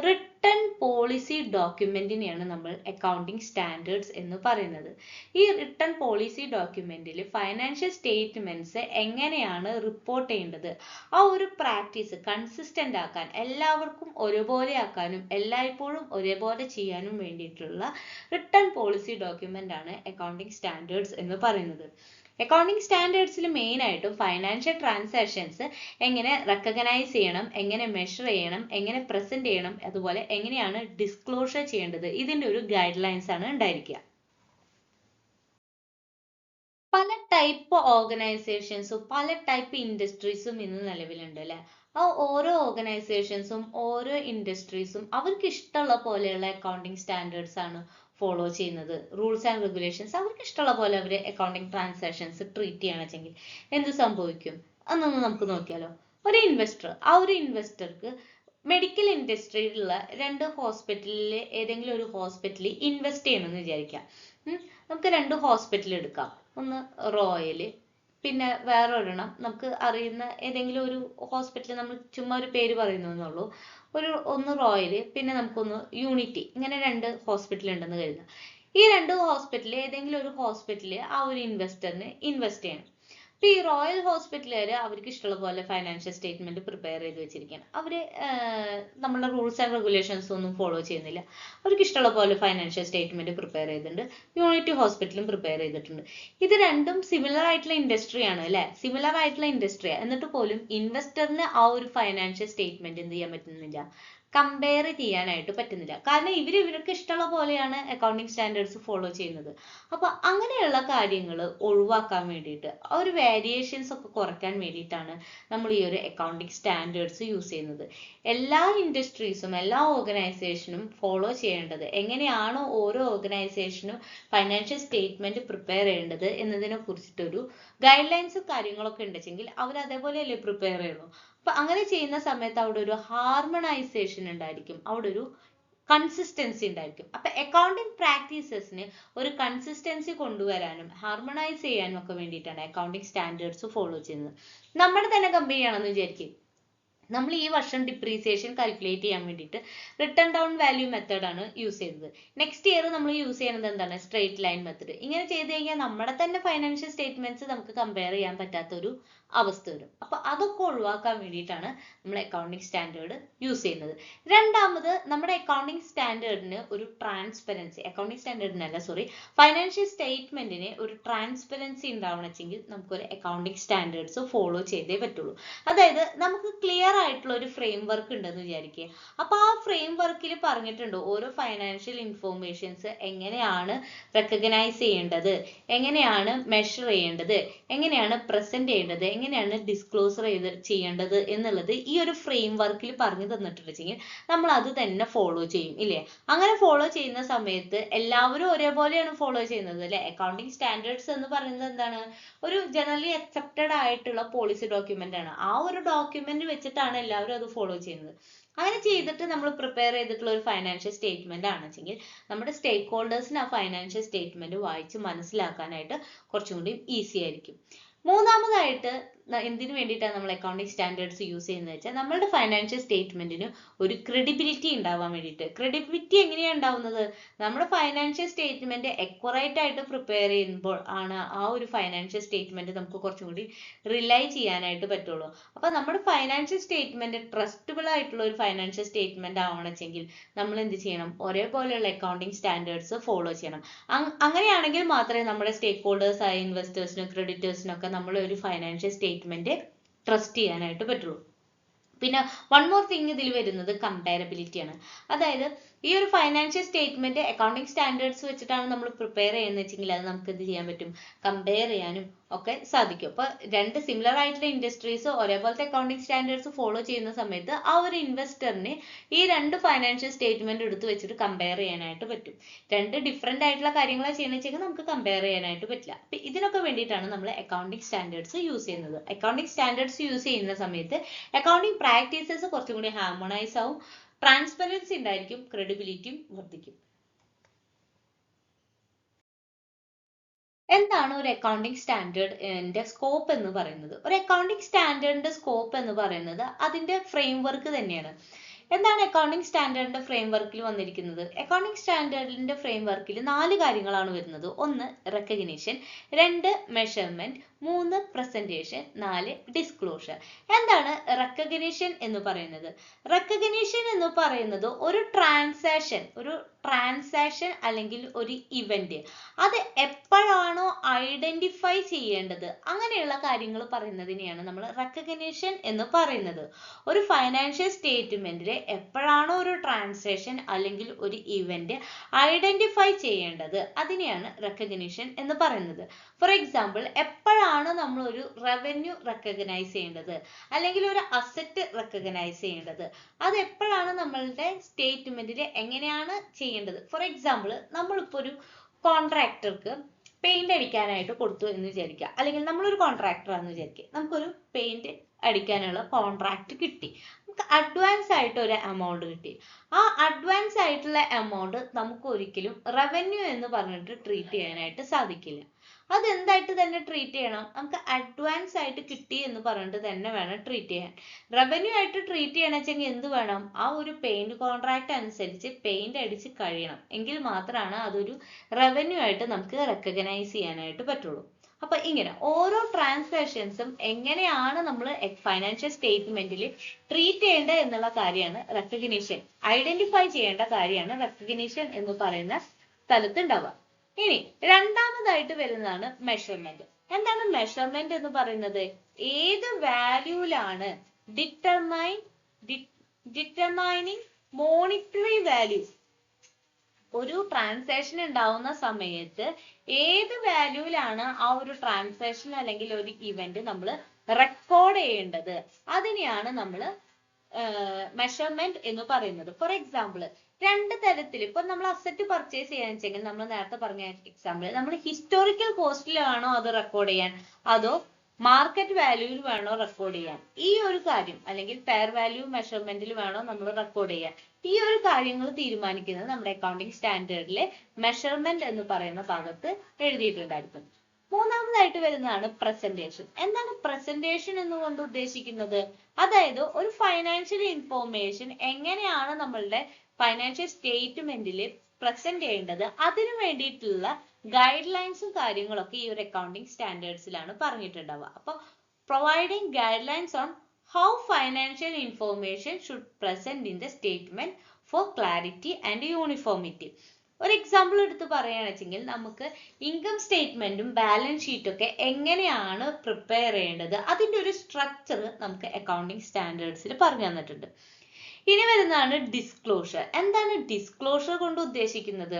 റിട്ടൺ പോളിസി ഡോക്യുമെന്റിനെയാണ് നമ്മൾ അക്കൗണ്ടിങ് സ്റ്റാൻഡേർഡ്സ് എന്ന് പറയുന്നത്. ഈ റിട്ടൺ പോളിസി ഡോക്യുമെന്റിൽ ഫൈനാൻഷ്യൽ സ്റ്റേറ്റ്മെന്റ്സ് എങ്ങനെയാണ് റിപ്പോർട്ട് ചെയ്യേണ്ടത്, ആ ഒരു പ്രാക്ടീസ് കൺസിസ്റ്റന്റ് ആക്കാൻ, എല്ലാവർക്കും ഒരുപോലെ ആക്കാനും എല്ലായ്പ്പോഴും ഒരേപോലെ ചെയ്യാനും വേണ്ടിയിട്ടുള്ള റിട്ടൺ പോളിസി ഡോക്യുമെന്റ് ആണ് അക്കൗണ്ടിങ് സ്റ്റാൻഡേർഡ്സ് എന്ന് പറയുന്നത്. അക്കൗണ്ടിങ് സ്റ്റാൻഡേർഡ്സിൽ മെയിൻ ആയിട്ടും ഫൈനാൻഷ്യൽ ട്രാൻസാക്ഷൻസ് എങ്ങനെ റെക്കഗ്നൈസ് ചെയ്യണം, എങ്ങനെ മെഷർ ചെയ്യണം, എങ്ങനെ പ്രസന്റ് ചെയ്യണം, അതുപോലെ എങ്ങനെയാണ് ഡിസ്ക്ലോഷർ ചെയ്യേണ്ടത്, ഇതിന്റെ ഒരു ഗൈഡ് ലൈൻസ് ആണ് ഉണ്ടായിരിക്കുക. പല ടൈപ്പ് ഓർഗനൈസേഷൻസും പല ടൈപ്പ് ഇൻഡസ്ട്രീസും ഇന്ന് നിലവിലുണ്ട് അല്ലെ. ആ ഓരോ ഓർഗനൈസേഷൻസും ഓരോ ഇൻഡസ്ട്രീസും അവർക്ക് ഇഷ്ടമുള്ള പോലെയുള്ള അക്കൗണ്ടിങ് സ്റ്റാൻഡേർഡ്സ് ആണ് ഫോളോ ചെയ്യുന്നത്. റൂൾസ് ആൻഡ് റെഗുലേഷൻസ് അവർക്ക് ഇഷ്ടമുള്ള പോലെ അവർ അക്കൗണ്ടിങ് ട്രാൻസാക്ഷൻസ് ട്രീറ്റ് ചെയ്യണമെങ്കിൽ എന്ത് സംഭവിക്കും എന്നൊന്ന് നമുക്ക് നോക്കിയാലോ. ഒരു ഇൻവെസ്റ്റർ, ആ ഒരു ഇൻവെസ്റ്റർക്ക് മെഡിക്കൽ ഇൻഡസ്ട്രിയിലുള്ള രണ്ട് ഹോസ്പിറ്റലിൽ ഏതെങ്കിലും ഒരു ഹോസ്പിറ്റലിൽ ഇൻവെസ്റ്റ് ചെയ്യണമെന്ന് വിചാരിക്കാം. നമുക്ക് രണ്ട് ഹോസ്പിറ്റൽ എടുക്കാം. ഒന്ന് റോയൽ, പിന്നെ വേറൊരെണ്ണം നമുക്ക് അറിയുന്ന ഏതെങ്കിലും ഒരു ഹോസ്പിറ്റൽ, നമ്മൾ ചുമ്മാ ഒരു പേര് പറയുന്നതെന്നുള്ളൂ. ഒന്ന് റോയൽ, പിന്നെ നമുക്കൊന്ന് യൂണിറ്റി, ഇങ്ങനെ രണ്ട് ഹോസ്പിറ്റൽ ഉണ്ടെന്ന് കരുതാം. ഈ രണ്ട് ഹോസ്പിറ്റലിൽ ഏതെങ്കിലും ഒരു ഹോസ്പിറ്റലിൽ ആ ഒരു ഇൻവെസ്റ്ററിന് ഇൻവെസ്റ്റ് ചെയ്യണം. ഇപ്പൊ ഈ റോയൽ ഹോസ്പിറ്റലുകാർ അവർക്ക് ഇഷ്ടമുള്ള പോലെ ഫൈനാൻഷ്യൽ സ്റ്റേറ്റ്മെന്റ് പ്രിപ്പയർ ചെയ്ത് വെച്ചിരിക്കുകയാണ്. അവര് നമ്മുടെ റൂൾസ് ആൻഡ് റെഗുലേഷൻസ് ഒന്നും ഫോളോ ചെയ്യുന്നില്ല. അവർക്ക് ഇഷ്ടമുള്ള പോലെ ഫൈനാൻഷ്യൽ സ്റ്റേറ്റ്മെന്റ് പ്രിപ്പയർ ചെയ്തിട്ടുണ്ട്. യൂണിറ്റി ഹോസ്പിറ്റലും പ്രിപ്പയർ ചെയ്തിട്ടുണ്ട്. ഇത് രണ്ടും സിമിലർ ആയിട്ടുള്ള ഇൻഡസ്ട്രിയാണ് അല്ലെ, സിമിലർ ആയിട്ടുള്ള ഇൻഡസ്ട്രിയാണ്. എന്നിട്ട് പോലും ഇൻവെസ്റ്ററിന് ആ ഒരു ഫൈനാൻഷ്യൽ സ്റ്റേറ്റ്മെന്റ് എന്ത് ചെയ്യാൻ പറ്റുന്നില്ല, കമ്പയർ ചെയ്യാനായിട്ട് പറ്റുന്നില്ല. കാരണം ഇവർക്ക് ഇഷ്ടമുള്ള പോലെയാണ് അക്കൗണ്ടിങ് സ്റ്റാൻഡേർഡ്സ് ഫോളോ ചെയ്യുന്നത്. അപ്പൊ അങ്ങനെയുള്ള കാര്യങ്ങൾ ഒഴിവാക്കാൻ വേണ്ടിയിട്ട്, ആ ഒരു വേരിയേഷൻസ് ഒക്കെ കുറയ്ക്കാൻ വേണ്ടിയിട്ടാണ് നമ്മൾ ഈ ഒരു അക്കൗണ്ടിങ് സ്റ്റാൻഡേർഡ്സ് യൂസ് ചെയ്യുന്നത്. എല്ലാ ഇൻഡസ്ട്രീസും എല്ലാ ഓർഗനൈസേഷനും ഫോളോ ചെയ്യേണ്ടത്, എങ്ങനെയാണോ ഓരോ ഓർഗനൈസേഷനും ഫൈനാൻഷ്യൽ സ്റ്റേറ്റ്മെന്റ് പ്രിപ്പയർ ചെയ്യേണ്ടത് എന്നതിനെ കുറിച്ചിട്ടൊരു ഗൈഡ് ലൈൻസും കാര്യങ്ങളൊക്കെ ഉണ്ടെങ്കിൽ അവർ അതേപോലെയല്ലേ പ്രിപ്പയർ ചെയ്യുള്ളൂ. അപ്പൊ അങ്ങനെ ചെയ്യുന്ന സമയത്ത് അവിടെ ഒരു ഹാർമണൈസേഷൻ ഉണ്ടായിരിക്കും, അവിടെ ഒരു കൺസിസ്റ്റൻസി ഉണ്ടായിരിക്കും. അപ്പൊ അക്കൗണ്ടിങ് പ്രാക്ടീസസിന് ഒരു കൺസിസ്റ്റൻസി കൊണ്ടുവരാനും ഹാർമണൈസ് ചെയ്യാനും ഒക്കെ വേണ്ടിയിട്ടാണ് അക്കൗണ്ടിങ് സ്റ്റാൻഡേർഡ്സ് ഫോളോ ചെയ്യുന്നത്. നമ്മുടെ തന്നെ കമ്പനി ആണെന്ന് വിചാരിക്കും, നമ്മൾ ഈ വർഷം ഡിപ്രീസിയേഷൻ കാൽക്കുലേറ്റ് ചെയ്യാൻ വേണ്ടിയിട്ട് റിട്ടേൺ ഡൗൺ വാല്യൂ മെത്തേഡ് ആണ് യൂസ് ചെയ്തത്. നെക്സ്റ്റ് ഇയർ നമ്മൾ യൂസ് ചെയ്യുന്നത് എന്താണ്, സ്ട്രേറ്റ് ലൈൻ മെത്തേഡ്. ഇങ്ങനെ ചെയ്ത് കഴിഞ്ഞാൽ നമ്മുടെ തന്നെ ഫൈനാൻഷ്യൽ സ്റ്റേറ്റ്മെന്റ്സ് നമുക്ക് കമ്പയർ ചെയ്യാൻ പറ്റാത്ത ഒരു അവസ്ഥ വരും. അപ്പൊ അതൊക്കെ ഒഴിവാക്കാൻ വേണ്ടിയിട്ടാണ് നമ്മൾ അക്കൗണ്ടിങ് സ്റ്റാൻഡേർഡ് യൂസ് ചെയ്യുന്നത്. രണ്ടാമത്, നമ്മുടെ അക്കൗണ്ടിങ് സ്റ്റാൻഡേർഡിന് ഒരു ട്രാൻസ്പെറൻസി, അക്കൗണ്ടിങ് സ്റ്റാൻഡേർഡിനല്ല സോറി, ഫൈനാൻഷ്യൽ സ്റ്റേറ്റ്മെന്റിന് ഒരു ട്രാൻസ്പെറൻസി ഉണ്ടാവണമെങ്കിൽ നമുക്കൊരു അക്കൗണ്ടിങ് സ്റ്റാൻഡേർഡ്സ് ഫോളോ ചെയ്തേ പറ്റുള്ളൂ. അതായത് നമുക്ക് ക്ലിയർ ആയിട്ടുള്ള ഒരു ഫ്രെയിം വർക്ക് ഉണ്ടെന്ന് വിചാരിക്കുക. അപ്പൊ ആ ഫ്രെയിം വർക്കിൽ പറഞ്ഞിട്ടുണ്ട് ഓരോ ഫൈനാൻഷ്യൽ ഇൻഫോർമേഷൻസ് എങ്ങനെയാണ് റെക്കഗ്നൈസ് ചെയ്യേണ്ടത്, എങ്ങനെയാണ് മെഷർ ചെയ്യേണ്ടത്, എങ്ങനെയാണ് പ്രസന്റ് ചെയ്യേണ്ടത്, എങ്ങനെയാണ് ഡിസ്ക്ലോസർ ചെയ്യേണ്ടത് എന്നുള്ളത് ഈ ഒരു ഫ്രെയിം വർക്കിൽ പറഞ്ഞു തന്നിട്ടുണ്ടെങ്കിൽ നമ്മൾ അത് തന്നെ ഫോളോ ചെയ്യും ഇല്ലേ. അങ്ങനെ ഫോളോ ചെയ്യുന്ന സമയത്ത് എല്ലാവരും ഒരേപോലെയാണ് ഫോളോ ചെയ്യുന്നത് അല്ലെ. അക്കൗണ്ടിങ് സ്റ്റാൻഡേർഡ്സ് എന്ന് പറയുന്നത് എന്താണ്, ഒരു ജനറലി അക്സെപ്റ്റഡ് ആയിട്ടുള്ള പോളിസി ഡോക്യുമെന്റ് ആണ്. ആ ഒരു ഡോക്യുമെന്റ് വെച്ചിട്ടാണ് എല്ലാവരും അത് ഫോളോ ചെയ്യുന്നത്. അങ്ങനെ ചെയ്തിട്ട് നമ്മൾ പ്രിപ്പയർ ചെയ്തിട്ടുള്ള ഒരു ഫൈനാൻഷ്യൽ സ്റ്റേറ്റ്മെന്റ് ആണെങ്കിൽ നമ്മുടെ സ്റ്റേക്ക് ഹോൾഡേഴ്സിന് ആ ഫൈനാൻഷ്യൽ സ്റ്റേറ്റ്മെന്റ് വായിച്ച് മനസ്സിലാക്കാനായിട്ട് കുറച്ചും കൂടി ഈസി ആയിരിക്കും. മൂന്നാമതായിട്ട് എന്തിനു വേണ്ടിയിട്ടാണ് നമ്മൾ അക്കൗണ്ടിങ് സ്റ്റാൻഡേർഡ്സ് യൂസ് ചെയ്യുന്നത് വെച്ചാൽ നമ്മളുടെ ഫൈനാൻഷ്യൽ സ്റ്റേറ്റ്മെന്റിന് ഒരു ക്രെഡിബിലിറ്റി ഉണ്ടാവാൻ വേണ്ടിയിട്ട്. ക്രെഡിബിലിറ്റി എങ്ങനെയാണ് ഉണ്ടാവുന്നത്, നമ്മുടെ ഫൈനാൻഷ്യൽ സ്റ്റേറ്റ്മെന്റ് അക്യുറേറ്റ് ആയിട്ട് പ്രിപ്പയർ ചെയ്യുമ്പോൾ ആണ് ആ ഒരു ഫൈനാൻഷ്യൽ സ്റ്റേറ്റ്മെന്റ് നമുക്ക് കുറച്ചും കൂടി റിലൈ ചെയ്യാനായിട്ട് പറ്റുള്ളൂ. അപ്പൊ നമ്മുടെ ഫൈനാൻഷ്യൽ സ്റ്റേറ്റ്മെന്റ് ട്രസ്റ്റബിൾ ആയിട്ടുള്ള ഒരു ഫൈനാൻഷ്യൽ സ്റ്റേറ്റ്മെന്റ് ആവണമെങ്കിൽ നമ്മൾ എന്ത് ചെയ്യണം, ഒരേപോലെയുള്ള അക്കൗണ്ടിങ് സ്റ്റാൻഡേർഡ്സ് ഫോളോ ചെയ്യണം. അങ്ങനെയാണെങ്കിൽ മാത്രമേ നമ്മുടെ സ്റ്റേക്ക് ഹോൾഡേഴ്സ് ആയ ഇൻവെസ്റ്റേഴ്സിനും ക്രെഡിറ്റേഴ്സിനും ഒക്കെ നമ്മൾ ഒരു ഫൈനാൻഷ്യൽ സ്റ്റേറ്റ്മെന്റ് ട്രസ്റ്റ് ചെയ്യാനായിട്ട് പറ്റുള്ളൂ. പിന്നെ വൺ മോർ തിങ് ഇതിൽ വരുന്നത് കമ്പാരബിലിറ്റി ആണ്. അതായത് ഈ ഒരു ഫൈനാൻഷ്യൽ സ്റ്റേറ്റ്മെന്റ് അക്കൗണ്ടിങ് സ്റ്റാൻഡേർഡ്സ് വെച്ചിട്ടാണ് നമ്മൾ പ്രിപ്പയർ ചെയ്യുന്നത് വെച്ചെങ്കിൽ അത് നമുക്ക് എന്ത് ചെയ്യാൻ പറ്റും, കമ്പയർ ചെയ്യാനും ഒക്കെ സാധിക്കും. അപ്പൊ രണ്ട് സിമിലർ ആയിട്ടുള്ള ഇൻഡസ്ട്രീസ് ഒരേപോലത്തെ അക്കൗണ്ടിങ് സ്റ്റാൻഡേർഡ്സ് ഫോളോ ചെയ്യുന്ന സമയത്ത് ആ ഒരു ഇൻവെസ്റ്ററിന് ഈ രണ്ട് ഫൈനാൻഷ്യൽ സ്റ്റേറ്റ്മെന്റ് എടുത്ത് വെച്ചിട്ട് കമ്പയർ ചെയ്യാനായിട്ട് പറ്റും. രണ്ട് ഡിഫറെന്റ് ആയിട്ടുള്ള കാര്യങ്ങളാണ് ചെയ്യണമെന്ന് വെച്ചാൽ നമുക്ക് കമ്പയർ ചെയ്യാനായിട്ട് പറ്റില്ല. അപ്പൊ ഇതിനൊക്കെ വേണ്ടിയിട്ടാണ് നമ്മൾ അക്കൗണ്ടിങ് സ്റ്റാൻഡേർഡ്സ് യൂസ് ചെയ്യുന്നത്. അക്കൗണ്ടിങ് സ്റ്റാൻഡേർഡ്സ് യൂസ് ചെയ്യുന്ന സമയത്ത് അക്കൗണ്ടിങ് പ്രാക്ടീസസ് കുറച്ചും കൂടി ഹാർമണൈസ് ആവും, ട്രാൻസ്പെറൻസി ഉണ്ടായിരിക്കും, ക്രെഡിബിലിറ്റിയും വർദ്ധിക്കും. എന്താണ് ഒരു അക്കൗണ്ടിങ് സ്റ്റാൻഡേർഡിന്റെ സ്കോപ്പ് എന്ന് പറയുന്നത്? ഒരു അക്കൗണ്ടിങ് സ്റ്റാൻഡേർഡിന്റെ സ്കോപ്പ് എന്ന് പറയുന്നത് അതിന്റെ ഫ്രെയിം വർക്ക് തന്നെയാണ്. എന്താണ് അക്കൗണ്ടിങ് സ്റ്റാൻഡേർഡിന്റെ ഫ്രെയിം വർക്കിൽ വന്നിരിക്കുന്നത്? അക്കൗണ്ടിങ് സ്റ്റാൻഡേർഡിന്റെ ഫ്രെയിം വർക്കിൽ 4 കാര്യങ്ങളാണ് വരുന്നത്. ഒന്ന് റെക്കഗ്നിഷൻ, 2 മെഷർമെന്റ്, 3 പ്രസന്റേഷൻ, 4 ഡിസ്ക്ലോഷർ. എന്താണ് റെക്കഗ്നിഷൻ എന്ന് പറയുന്നത്? റെക്കഗ്നിഷൻ എന്ന് പറയുന്നത് ഒരു ട്രാൻസാക്ഷൻ അല്ലെങ്കിൽ ഒരു ഇവന്റ് അത് എപ്പോഴാണോ ഐഡന്റിഫൈ ചെയ്യേണ്ടത് അങ്ങനെയുള്ള കാര്യങ്ങൾ പറയുന്നതിനെയാണ് നമ്മൾ റെക്കഗ്നിഷൻ എന്ന് പറയുന്നത്. ഒരു ഫൈനാൻഷ്യൽ സ്റ്റേറ്റ്മെന്റിൽ എപ്പോഴാണോ ഒരു ട്രാൻസാക്ഷൻ അല്ലെങ്കിൽ ഒരു ഇവന്റ് ഐഡന്റിഫൈ ചെയ്യേണ്ടത് അതിനെയാണ് റെക്കഗ്നിഷൻ എന്ന് പറയുന്നത്. ഫോർ എക്സാമ്പിൾ, എപ്പോഴാണ് നമ്മൾ ഒരു റവന്യൂ റെക്കഗ്നൈസ് ചെയ്യേണ്ടത് അല്ലെങ്കിൽ ഒരു അസറ്റ് റെക്കഗ്നൈസ് ചെയ്യേണ്ടത്, അത് എപ്പോഴാണ് നമ്മളുടെ സ്റ്റേറ്റ്മെന്റിൽ എങ്ങനെയാണ് ചെയ്യേണ്ടത്. ഫോർ എക്സാമ്പിൾ, നമ്മളിപ്പോ ഒരു കോൺട്രാക്ടർക്ക് പെയിന്റ് അടിക്കാനായിട്ട് കൊടുത്തു എന്ന് വിചാരിക്കുക, അല്ലെങ്കിൽ നമ്മളൊരു കോൺട്രാക്ടർ ആണെന്ന് വിചാരിക്കുക. നമുക്കൊരു പെയിന്റ് അടിക്കാനുള്ള കോൺട്രാക്ട് കിട്ടി, നമുക്ക് അഡ്വാൻസ് ആയിട്ട് ഒരു എമൗണ്ട് കിട്ടി. ആ അഡ്വാൻസ് ആയിട്ടുള്ള എമൗണ്ട് നമുക്ക് ഒരിക്കലും റവന്യൂ എന്ന് പറഞ്ഞിട്ട് ട്രീറ്റ് ചെയ്യാനായിട്ട് സാധിക്കില്ല. അതെന്തായിട്ട് തന്നെ ട്രീറ്റ് ചെയ്യണം? നമുക്ക് അഡ്വാൻസ് ആയിട്ട് കിട്ടി എന്ന് പറഞ്ഞിട്ട് തന്നെ വേണം ട്രീറ്റ് ചെയ്യാൻ. റവന്യൂ ആയിട്ട് ട്രീറ്റ് ചെയ്യണം വെച്ചെങ്കിൽ എന്ത് വേണം? ആ ഒരു പെയിന്റ് കോൺട്രാക്ട് അനുസരിച്ച് പെയിന്റ് അടിച്ച് കഴിയണം, എങ്കിൽ മാത്രമാണ് അതൊരു റവന്യൂ ആയിട്ട് നമുക്ക് റെക്കഗ്നൈസ് ചെയ്യാനായിട്ട് പറ്റുള്ളൂ. അപ്പൊ ഇങ്ങനെ ഓരോ ട്രാൻസാക്ഷൻസും എങ്ങനെയാണ് നമ്മൾ ഫൈനാൻഷ്യൽ സ്റ്റേറ്റ്മെന്റിൽ ട്രീറ്റ് ചെയ്യേണ്ടത് എന്നുള്ള കാര്യമാണ് റെക്കഗ്നിഷൻ, ഐഡന്റിഫൈ ചെയ്യേണ്ട കാര്യമാണ് റെക്കഗ്നിഷൻ എന്ന് പറയുന്ന സ്ഥലത്ത് ഉണ്ടാവുക. ഇനി രണ്ടാമതായിട്ട് വരുന്നതാണ് മെഷർമെന്റ്. എന്താണ് മെഷർമെന്റ് എന്ന് പറയുന്നത്? ഏത് വാല്യൂലാണ് ഡിറ്റർമൈനിങ് മോണിറ്ററി വാല്യൂ. ഒരു ട്രാൻസാക്ഷൻ ഉണ്ടാവുന്ന സമയത്ത് ഏത് വാല്യൂലാണ് ആ ഒരു ട്രാൻസാക്ഷൻ അല്ലെങ്കിൽ ഒരു ഇവന്റ് നമ്മൾ റെക്കോർഡ് ചെയ്യേണ്ടത്, അതിനെയാണ് നമ്മൾ മെഷർമെന്റ് എന്ന് പറയുന്നത്. ഫോർ എക്സാമ്പിൾ, രണ്ട് തരത്തിൽ ഇപ്പൊ നമ്മൾ അസറ്റ് പർച്ചേസ് ചെയ്യാന്ന് വെച്ചെങ്കിൽ നമ്മൾ നേരത്തെ പറഞ്ഞ എക്സാമ്പിൾ, നമ്മൾ ഹിസ്റ്റോറിക്കൽ കോസ്റ്റിലാണോ അത് റെക്കോർഡ് ചെയ്യാൻ, അതോ മാർക്കറ്റ് വാല്യൂവിൽ വേണോ റെക്കോർഡ് ചെയ്യാൻ, ഈ ഒരു കാര്യം അല്ലെങ്കിൽ ഫെയർ വാല്യൂ മെഷർമെന്റിൽ വേണോ നമ്മൾ റെക്കോർഡ് ചെയ്യാൻ, ഈ ഒരു കാര്യങ്ങൾ തീരുമാനിക്കുന്നത് നമ്മുടെ അക്കൗണ്ടിങ് സ്റ്റാൻഡേർഡിലെ മെഷർമെന്റ് എന്ന് പറയുന്ന ഭാഗത്ത് എഴുതിയിട്ടുണ്ടായിരിക്കും. മൂന്നാമതായിട്ട് വരുന്നതാണ് പ്രസന്റേഷൻ. എന്താണ് പ്രസന്റേഷൻ എന്നുകൊണ്ട് ഉദ്ദേശിക്കുന്നത്? അതായത് ഒരു ഫൈനാൻഷ്യൽ ഇൻഫോർമേഷൻ എങ്ങനെയാണ് നമ്മളുടെ ഫൈനാൻഷ്യൽ സ്റ്റേറ്റ്മെന്റിൽ പ്രസന്റ് ചെയ്യേണ്ടത്, അതിനു വേണ്ടിയിട്ടുള്ള ഗൈഡ് ലൈൻസും കാര്യങ്ങളൊക്കെ ഈ ഒരു അക്കൗണ്ടിങ് സ്റ്റാൻഡേർഡ്സിലാണ് പറഞ്ഞിട്ടുണ്ടാവുക. അപ്പൊ providing guide lines on how financial information should present in the statement for clarity and uniformity. ഒരു എക്സാമ്പിൾ എടുത്ത് പറയുകയാണെന്ന് വെച്ചെങ്കിൽ നമുക്ക് ഇൻകം സ്റ്റേറ്റ്മെന്റും ബാലൻസ് ഷീറ്റും ഒക്കെ എങ്ങനെയാണ് പ്രിപ്പയർ ചെയ്യേണ്ടത് അതിന്റെ ഒരു സ്ട്രക്ചർ നമുക്ക് അക്കൗണ്ടിങ് സ്റ്റാൻഡേർഡ്സിൽ പറഞ്ഞു തന്നിട്ടുണ്ട്. ഇനി വരുന്നതാണ് ഡിസ്ക്ലോഷർ. എന്താണ് ഡിസ്ക്ലോഷർ കൊണ്ട് ഉദ്ദേശിക്കുന്നത്?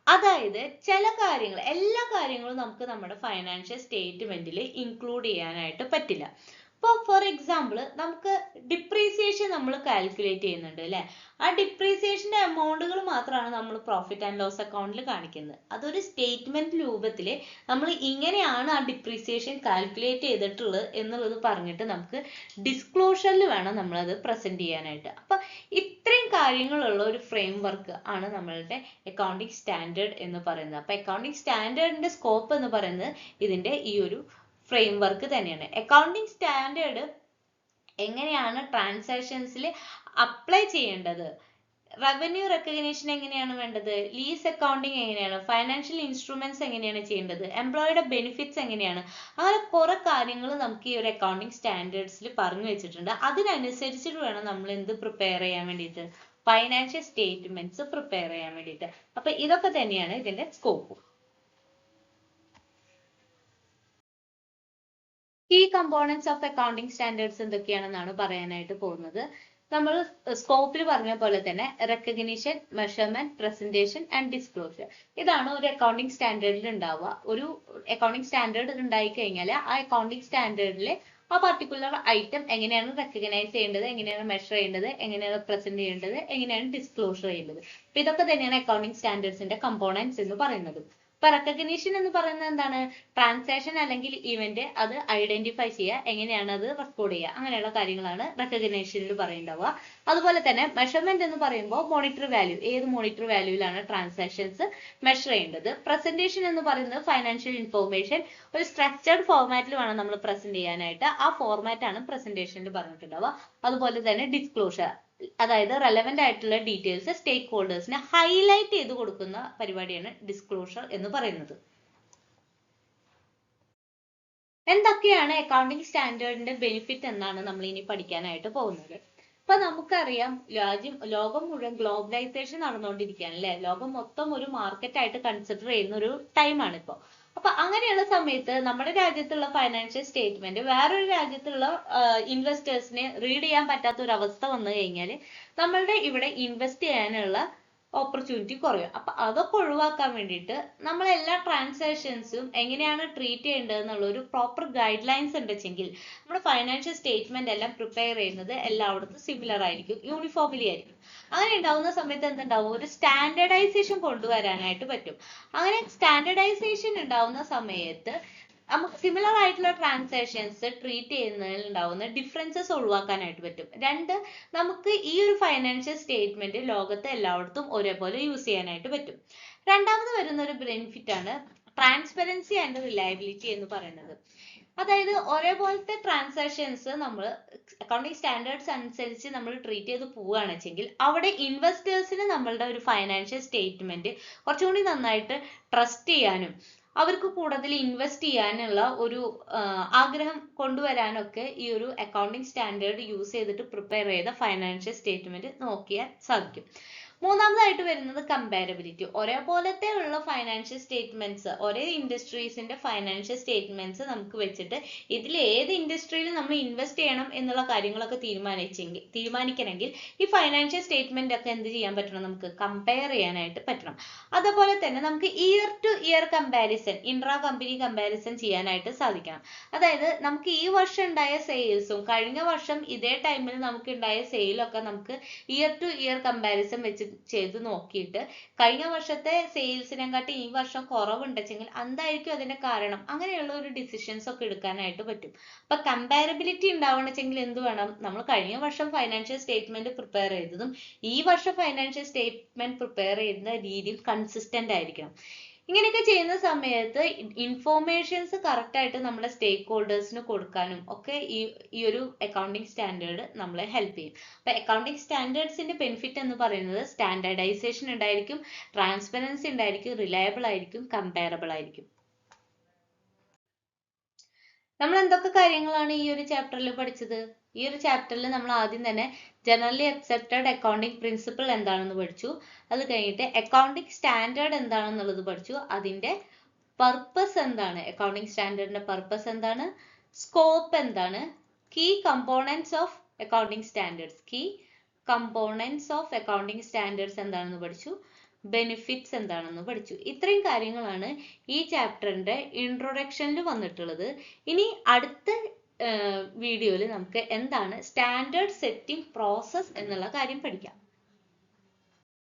അതായത് ചില കാര്യങ്ങൾ, എല്ലാ കാര്യങ്ങളും നമുക്ക് നമ്മുടെ ഫൈനാൻഷ്യൽ സ്റ്റേറ്റ്മെന്റിൽ ഇൻക്ലൂഡ് ചെയ്യാനായിട്ട് പറ്റില്ല. ഇപ്പോൾ ഫോർ എക്സാമ്പിൾ, നമുക്ക് ഡിപ്രീസിയേഷൻ നമ്മൾ കാൽക്കുലേറ്റ് ചെയ്യുന്നുണ്ട് അല്ലെ, ആ ഡിപ്രീസിയേഷന്റെ എമൗണ്ടുകൾ മാത്രമാണ് നമ്മൾ പ്രോഫിറ്റ് ആൻഡ് ലോസ് അക്കൗണ്ടിൽ കാണിക്കുന്നത്. അതൊരു സ്റ്റേറ്റ്മെന്റ് രൂപത്തിൽ നമ്മൾ ഇങ്ങനെയാണ് ആ ഡിപ്രീസിയേഷൻ കാൽക്കുലേറ്റ് ചെയ്തിട്ടുള്ളത് എന്നുള്ളത് പറഞ്ഞിട്ട് നമുക്ക് ഡിസ്ക്ലോഷറിൽ വേണം നമ്മളത് പ്രസന്റ് ചെയ്യാനായിട്ട്. അപ്പൊ ഇത്രയും കാര്യങ്ങളുള്ള ഒരു ഫ്രെയിം വർക്ക് ആണ് നമ്മളുടെ അക്കൗണ്ടിങ് സ്റ്റാൻഡേർഡ് എന്ന് പറയുന്നത്. അപ്പൊ അക്കൗണ്ടിങ് സ്റ്റാൻഡേർഡിന്റെ സ്കോപ്പ് എന്ന് പറയുന്നത് ഇതിന്റെ ഈ ഒരു ഫ്രെയിം വർക്ക് തന്നെയാണ്. അക്കൗണ്ടിങ് സ്റ്റാൻഡേർഡ് എങ്ങനെയാണ് ട്രാൻസാക്ഷൻസിൽ അപ്ലൈ ചെയ്യേണ്ടത്, റവന്യൂ റെക്കഗ്നീഷൻ എങ്ങനെയാണ് വേണ്ടത്, ലീസ് അക്കൗണ്ടിങ് എങ്ങനെയാണ്, ഫൈനാൻഷ്യൽ ഇൻസ്ട്രുമെന്റ്സ് എങ്ങനെയാണ് ചെയ്യേണ്ടത്, എംപ്ലോയിയുടെ ബെനിഫിറ്റ്സ് എങ്ങനെയാണ്, അങ്ങനെ കുറെ കാര്യങ്ങൾ നമുക്ക് ഈ ഒരു അക്കൗണ്ടിങ് സ്റ്റാൻഡേർഡ്സിൽ പറഞ്ഞു വെച്ചിട്ടുണ്ട്. അതിനനുസരിച്ചിട്ട് വേണം നമ്മൾ എന്ത് പ്രിപ്പയർ ചെയ്യാൻ വേണ്ടിയിട്ട്, ഫൈനാൻഷ്യൽ സ്റ്റേറ്റ്മെന്റ്സ് പ്രിപ്പയർ ചെയ്യാൻ വേണ്ടിയിട്ട്. അപ്പൊ ഇതൊക്കെ തന്നെയാണ് ഇതിന്റെ scope. Key components of accounting standards എന്തൊക്കെയാണെന്നാണ് പറയാനായിട്ട് പോകുന്നത്. നമ്മൾ സ്കോപ്പിൽ പറഞ്ഞ പോലെ തന്നെ recognition, measurement, presentation and disclosure, ഇതാണ് ഒരു അക്കൗണ്ടിങ് സ്റ്റാൻഡേർഡിൽ ഉണ്ടാവുക. ഒരു അക്കൗണ്ടിങ് സ്റ്റാൻഡേർഡ് ഉണ്ടായി കഴിഞ്ഞാൽ ആ അക്കൗണ്ടിങ് സ്റ്റാൻഡേർഡിൽ ആ പർട്ടിക്കുലർ ഐറ്റം എങ്ങനെയാണ് റെക്കഗ്നൈസ് ചെയ്യേണ്ടത്, എങ്ങനെയാണ് മെഷർ ചെയ്യേണ്ടത്, എങ്ങനെയാണ് പ്രസന്റ് ചെയ്യേണ്ടത്, എങ്ങനെയാണ് ഡിസ്ക്ലോഷർ ചെയ്യേണ്ടത്. അപ്പൊ ഇതൊക്കെ തന്നെയാണ് അക്കൗണ്ടിങ് സ്റ്റാൻഡേർഡ്സിന്റെ കമ്പോണൻസ് എന്ന് പറയുന്നത്. ഇപ്പൊ റെക്കഗ്നിഷൻ എന്ന് പറയുന്നത് എന്താണ്? ട്രാൻസാക്ഷൻ അല്ലെങ്കിൽ ഇവന്റ് അത് ഐഡന്റിഫൈ ചെയ്യുക, എങ്ങനെയാണ് അത് റെക്കോർഡ് ചെയ്യുക, അങ്ങനെയുള്ള കാര്യങ്ങളാണ് റെക്കഗ്നിഷനിൽ പറയുന്നുണ്ടാവുക. അതുപോലെ തന്നെ മെഷർമെന്റ് എന്ന് പറയുമ്പോൾ മോണിറ്ററി വാല്യൂ, ഏത് മോണിറ്ററി വാല്യൂവിലാണ് ട്രാൻസാക്ഷൻസ് മെഷർ ചെയ്യേണ്ടത്. പ്രസന്റേഷൻ എന്ന് പറയുന്നത് ഫൈനാൻഷ്യൽ ഇൻഫോർമേഷൻ ഒരു സ്ട്രക്ചർഡ് ഫോർമാറ്റിൽ വേണം നമ്മൾ പ്രസന്റ് ചെയ്യാനായിട്ട്, ആ ഫോർമാറ്റ് ആണ് പ്രസന്റേഷനിൽ പറഞ്ഞിട്ടുണ്ടാവുക. അതുപോലെ തന്നെ ഡിസ്ക്ലോഷർ, അതായത് റെലവന്റ് ആയിട്ടുള്ള ഡീറ്റെയിൽസ് സ്റ്റേക്ക് ഹോൾഡേഴ്സിന് ഹൈലൈറ്റ് ചെയ്ത് കൊടുക്കുന്ന പരിപാടിയാണ് ഡിസ്ക്ലോഷർ എന്ന് പറയുന്നത്. എന്തൊക്കെയാണ് അക്കൗണ്ടിങ് സ്റ്റാൻഡേർഡിന്റെ ബെനിഫിറ്റ് എന്നാണ് നമ്മൾ ഇനി പഠിക്കാനായിട്ട് പോകുന്നത്. ഇപ്പൊ നമുക്കറിയാം ലോകം മുഴുവൻ ഗ്ലോബലൈസേഷൻ നടന്നുകൊണ്ടിരിക്കുകയാണ് അല്ലെ. ലോകം മൊത്തം ഒരു മാർക്കറ്റ് ആയിട്ട് കൺസിഡർ ചെയ്യുന്ന ഒരു ടൈമാണ് ഇപ്പൊ. അപ്പൊ അങ്ങനെയുള്ള സമയത്ത് നമ്മുടെ രാജ്യത്തുള്ള ഫൈനാൻഷ്യൽ സ്റ്റേറ്റ്മെന്റ് വേറൊരു രാജ്യത്തുള്ള ഇൻവെസ്റ്റേഴ്സിനെ റീഡ് ചെയ്യാൻ പറ്റാത്ത ഒരു അവസ്ഥ വന്നു കഴിഞ്ഞാൽ നമ്മളുടെ ഇവിടെ ഇൻവെസ്റ്റ് ചെയ്യാനുള്ള ഓപ്പർച്യൂണിറ്റി കുറയും. അപ്പൊ അതൊക്കെ ഒഴിവാക്കാൻ വേണ്ടിയിട്ട് നമ്മൾ എല്ലാ ട്രാൻസാക്ഷൻസും എങ്ങനെയാണ് ട്രീറ്റ് ചെയ്യേണ്ടത് എന്നുള്ള ഒരു പ്രോപ്പർ ഗൈഡ് ലൈൻസ് ഉണ്ടെങ്കിൽ നമ്മുടെ ഫൈനാൻഷ്യൽ സ്റ്റേറ്റ്മെന്റ് എല്ലാം പ്രിപ്പയർ ചെയ്യുന്നത് എല്ലായിടത്തും സിമിലർ ആയിരിക്കും, യൂണിഫോംലി ആയിരിക്കും. അങ്ങനെ ഉണ്ടാവുന്ന സമയത്ത് എന്തുണ്ടാവും, ഒരു സ്റ്റാൻഡേർഡൈസേഷൻ കൊണ്ടുവരാനായിട്ട് പറ്റും. അങ്ങനെ സ്റ്റാൻഡേർഡൈസേഷൻ ഉണ്ടാവുന്ന സമയത്ത് നമുക്ക് സിമിലർ ആയിട്ടുള്ള ട്രാൻസാക്ഷൻസ് ട്രീറ്റ് ചെയ്യുന്നതിൽ ഉണ്ടാവുന്ന ഡിഫറൻസസ് ഒഴിവാക്കാനായിട്ട് പറ്റും. രണ്ട്, നമുക്ക് ഈ ഒരു ഫൈനാൻഷ്യൽ സ്റ്റേറ്റ്മെന്റ് ലോകത്ത് എല്ലായിടത്തും ഒരേപോലെ യൂസ് ചെയ്യാനായിട്ട് പറ്റും. രണ്ടാമത് വരുന്ന ഒരു ബെനിഫിറ്റ് ആണ് ട്രാൻസ്പെറൻസി ആൻഡ് റിലയബിലിറ്റി എന്ന് പറയുന്നത്. അതായത് ഒരേപോലത്തെ ട്രാൻസാക്ഷൻസ് നമ്മൾ അക്കൗണ്ടിങ് സ്റ്റാൻഡേർഡ്സ് അനുസരിച്ച് നമ്മൾ ട്രീറ്റ് ചെയ്ത് പോവുകയാണെന്നുവെച്ചെങ്കിൽ അവിടെ ഇൻവെസ്റ്റേഴ്സിന് നമ്മളുടെ ഒരു ഫൈനാൻഷ്യൽ സ്റ്റേറ്റ്മെന്റ് കുറച്ചുകൂടി നന്നായിട്ട് ട്രസ്റ്റ് ചെയ്യാനും അവർക്ക് കൂടുതൽ ഇൻവെസ്റ്റ് ചെയ്യാനുള്ള ഒരു ആഗ്രഹം കൊണ്ടുവരാനൊക്കെ ഈ ഒരു അക്കൗണ്ടിങ് സ്റ്റാൻഡേർഡ് യൂസ് ചെയ്തിട്ട് പ്രിപ്പയർ ചെയ്ത ഫൈനാൻഷ്യൽ സ്റ്റേറ്റ്മെന്റ് നോക്കിയാൽ സാധിക്കും. മൂന്നാമതായിട്ട് വരുന്നത് കമ്പാരബിലിറ്റി. ഒരേപോലത്തെ ഉള്ള ഫൈനാൻഷ്യൽ സ്റ്റേറ്റ്മെന്റ്സ്, ഒരേ ഇൻഡസ്ട്രീസിന്റെ ഫൈനാൻഷ്യൽ സ്റ്റേറ്റ്മെന്റ്സ് നമുക്ക് വെച്ചിട്ട് ഇതിൽ ഏത് ഇൻഡസ്ട്രിയിൽ നമ്മൾ ഇൻവെസ്റ്റ് ചെയ്യണം എന്നുള്ള കാര്യങ്ങളൊക്കെ തീരുമാനിക്കണമെങ്കിൽ ഈ ഫൈനാൻഷ്യൽ സ്റ്റേറ്റ്മെന്റ് ഒക്കെ എന്ത് ചെയ്യാൻ പറ്റണം, നമുക്ക് കമ്പയർ ചെയ്യാനായിട്ട് പറ്റണം. അതുപോലെ തന്നെ നമുക്ക് year two year comparison, intra company comparison ചെയ്യാനായിട്ട് സാധിക്കണം. അതായത് നമുക്ക് ഈ വർഷം ഉണ്ടായ സെയിൽസും കഴിഞ്ഞ വർഷം ഇതേ ടൈമിൽ നമുക്ക് ഉണ്ടായ സെയിലൊക്കെ നമുക്ക് ഇയർ ടു ഇയർ കമ്പാരിസൺ വെച്ച് ചെയ്ത് നോക്കിയിട്ട് കഴിഞ്ഞ വർഷത്തെ സെയിൽസിനെക്കാട്ടി ഈ വർഷം കുറവുണ്ടെങ്കിൽ എന്തായിരിക്കും അതിന്റെ കാരണം, അങ്ങനെയുള്ള ഒരു ഡിസിഷൻസ് ഒക്കെ എടുക്കാനായിട്ട് പറ്റും. അപ്പൊ കമ്പാരബിലിറ്റി ഉണ്ടാവണമെങ്കിൽ എന്ത് വേണം, നമ്മൾ കഴിഞ്ഞ വർഷം ഫൈനാൻഷ്യൽ സ്റ്റേറ്റ്മെന്റ് പ്രിപ്പയർ ചെയ്തതും ഈ വർഷം ഫൈനാൻഷ്യൽ സ്റ്റേറ്റ്മെന്റ് പ്രിപ്പയർ ചെയ്യുന്ന രീതിയിൽ കൺസിസ്റ്റന്റ് ആയിരിക്കണം. ഇങ്ങനെയൊക്കെ ചെയ്യുന്ന സമയത്ത് ഇൻഫോർമേഷൻസ് കറക്റ്റ് ആയിട്ട് നമ്മുടെ സ്റ്റേക്ക് ഹോൾഡേഴ്സിന് കൊടുക്കാനും ഒക്കെ ഈ ഒരു അക്കൗണ്ടിങ് സ്റ്റാൻഡേർഡ് നമ്മളെ ഹെൽപ്പ് ചെയ്യും. അപ്പൊ അക്കൗണ്ടിങ് സ്റ്റാൻഡേർഡ്സിന്റെ ബെനിഫിറ്റ് എന്ന് പറയുന്നത് സ്റ്റാൻഡേർഡൈസേഷൻ ഉണ്ടായിരിക്കും, ട്രാൻസ്പെറൻസി ഉണ്ടായിരിക്കും, റിലയബിൾ ആയിരിക്കും, കമ്പയറബിൾ ആയിരിക്കും. നമ്മൾ എന്തൊക്കെ കാര്യങ്ങളാണ് ഈ ഒരു ചാപ്റ്ററിൽ പഠിച്ചത്? ഈ ഒരു ചാപ്റ്ററിൽ നമ്മൾ ആദ്യം തന്നെ ജനറലി അക്സെപ്റ്റഡ് അക്കൗണ്ടിങ് പ്രിൻസിപ്പിൾ എന്താണെന്ന് പഠിച്ചു. അത് കഴിഞ്ഞിട്ട് അക്കൗണ്ടിങ് സ്റ്റാൻഡേർഡ് എന്താണെന്നുള്ളത് പഠിച്ചു. അതിന്റെ പർപ്പസ് എന്താണ്, അക്കൗണ്ടിങ് സ്റ്റാൻഡേർഡിന്റെ പർപ്പസ് എന്താണ്, സ്കോപ്പ് എന്താണ്, key components of accounting standards, എന്താണെന്ന് പഠിച്ചു. ബെനിഫിറ്റ്സ് എന്താണെന്ന് പഠിച്ചു. ഇത്രയും കാര്യങ്ങളാണ് ഈ ചാപ്റ്ററിന്റെ ഇൻട്രൊഡക്ഷനിൽ വന്നിട്ടുള്ളത്. ഇനി അടുത്ത വീഡിയോയിൽ നമുക്ക് എന്താണ് സ്റ്റാൻഡേർഡ് സെറ്റിംഗ് പ്രോസസ് എന്നുള്ള കാര്യം പഠിക്കാം.